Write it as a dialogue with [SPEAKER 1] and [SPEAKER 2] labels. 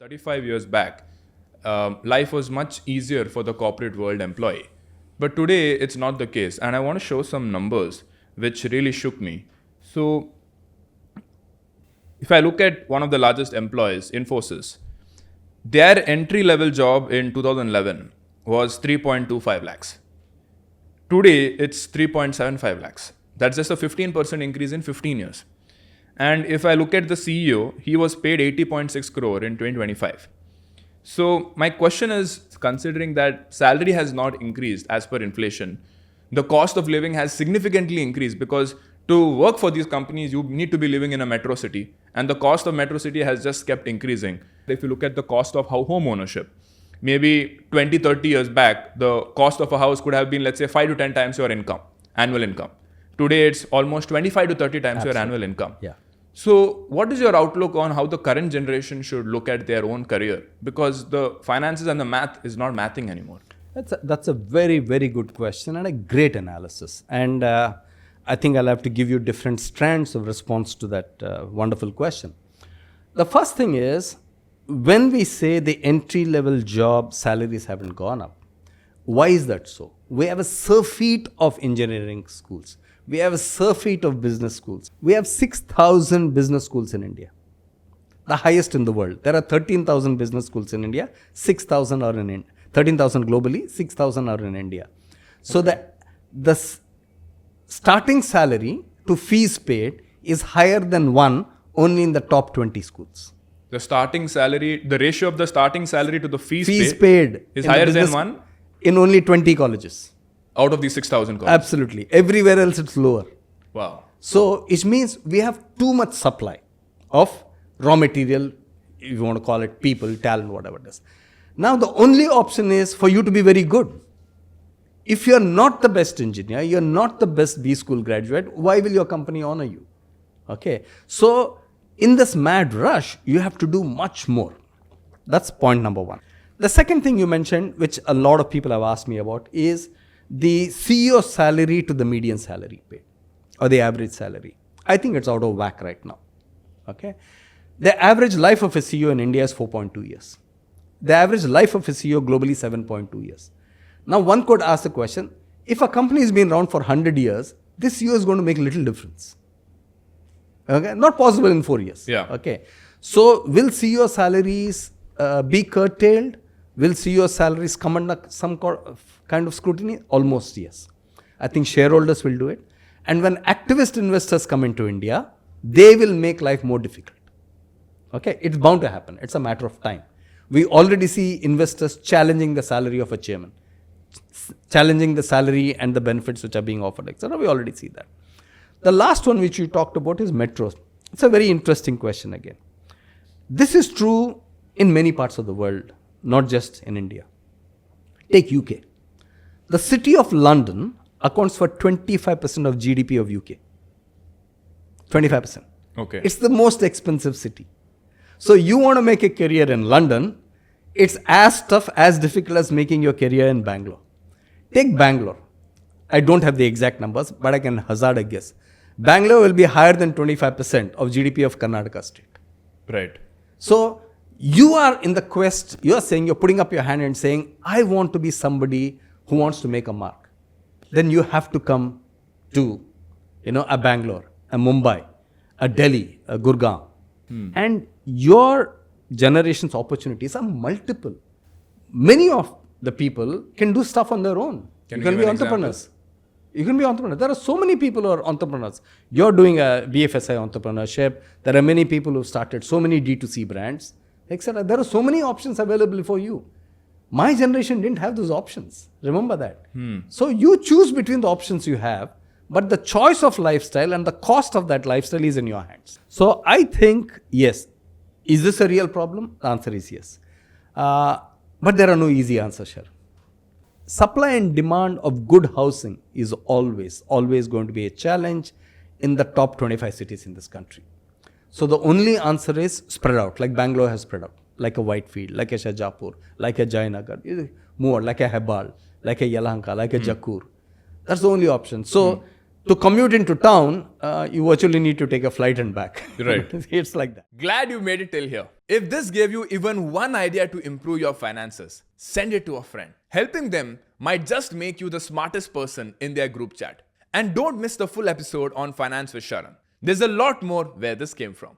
[SPEAKER 1] 35 years back, life was much easier for the corporate world employee. But today, it's not the case. And I want to show some numbers which really shook me. So, if I look at one of the largest employers, Infosys, their entry-level job in 2011 was 3.25 lakhs. Today, it's 3.75 lakhs. That's just a 15% increase in 15 years. And if I look at the CEO, he was paid 80.6 crore in 2025. So my question is, considering that salary has not increased as per inflation, the cost of living has significantly increased because to work for these companies, you need to be living in a metro city. And the cost of metro city has just kept increasing. If you look at the cost of home ownership, maybe 20, 30 years back, the cost of a house could have been, let's say, 5 to 10 times your income, annual income. Today, it's almost 25 to 30 times your annual income.
[SPEAKER 2] Yeah.
[SPEAKER 1] So what is your outlook on how the current generation should look at their own career? Because the finances and the math is not mathing anymore.
[SPEAKER 2] That's a very, very good question and a great analysis. And I think I'll have to give you different strands of response to that wonderful question. The first thing is, when we say the entry-level job salaries haven't gone up, why is that so? We have a surfeit of engineering schools. We have a surfeit of business schools. We have 6,000 business schools in India, the highest in the world. There are 13,000 business schools in India, 6,000 are in India. 13,000 globally, 6,000 are in India. So the starting salary to fees paid is higher than one only in the top 20 schools.
[SPEAKER 1] The starting salary, the ratio of the starting salary to the
[SPEAKER 2] fees paid
[SPEAKER 1] is higher than one?
[SPEAKER 2] In only 20 colleges.
[SPEAKER 1] Out of these 6,000 colleges?
[SPEAKER 2] Absolutely. Everywhere else it's lower.
[SPEAKER 1] Wow.
[SPEAKER 2] So it means we have too much supply of raw material, if you want to call it people, talent, whatever it is. Now the only option is for you to be very good. If you're not the best engineer, you're not the best B school graduate, why will your company honor you? Okay. So in this mad rush, you have to do much more. That's point number one. The second thing you mentioned, which a lot of people have asked me about, is the CEO salary to the median salary paid or the average salary. I think it's out of whack right now. Okay. The average life of a CEO in India is 4.2 years. The average life of a CEO globally is 7.2 years. Now one could ask the question, if a company has been around for 100 years, this CEO is going to make little difference. Okay. Not possible in 4 years.
[SPEAKER 1] Yeah.
[SPEAKER 2] Okay. So will CEO salaries be curtailed? Will CEO salaries come under some kind of scrutiny? Almost yes. I think shareholders will do it. And when activist investors come into India, they will make life more difficult. Okay, it's bound to happen. It's a matter of time. We already see investors challenging the salary of a chairman, challenging the salary and the benefits which are being offered, etc. We already see that. The last one which you talked about is metros. It's a very interesting question again. This is true in many parts of the world, not just in India. Take UK. The city of London accounts for 25% of GDP of UK. 25%.
[SPEAKER 1] Okay.
[SPEAKER 2] It's the most expensive city. So you want to make a career in London, it's as tough, as difficult as making your career in Bangalore. Take Bangalore. I don't have the exact numbers, but I can hazard a guess. Bangalore will be higher than 25% of GDP of Karnataka state.
[SPEAKER 1] Right.
[SPEAKER 2] So you are in the quest, you are saying, you're putting up your hand and saying, I want to be somebody who wants to make a mark. Then you have to come to, a Bangalore, a Mumbai, a Delhi, a Gurgaon. And your generation's opportunities are multiple. Many of the people can do stuff on their own. You can be entrepreneurs. You can be entrepreneurs. There are so many people who are entrepreneurs. You're doing a BFSI entrepreneurship. There are many people who started so many D2C brands, etc. There are so many options available for you. My generation didn't have those options. Remember that. So you choose between the options you have, but the choice of lifestyle and the cost of that lifestyle is in your hands. So I think, yes. Is this a real problem? The answer is yes. But there are no easy answers here. Supply and demand of good housing is always going to be a challenge in the top 25 cities in this country. So the only answer is spread out, like Bangalore has spread out, like a Whitefield, like a Shajapur, like a Jayanagar, more like a Hebbal, like a Yelahanka, like a Jakkur. That's the only option. So to commute into town, you virtually need to take a flight and back.
[SPEAKER 1] Right.
[SPEAKER 2] It's like that.
[SPEAKER 1] Glad you made it till here. If this gave you even one idea to improve your finances, send it to a friend. Helping them might just make you the smartest person in their group chat. And don't miss the full episode on Finance with Sharan. There's a lot more where this came from.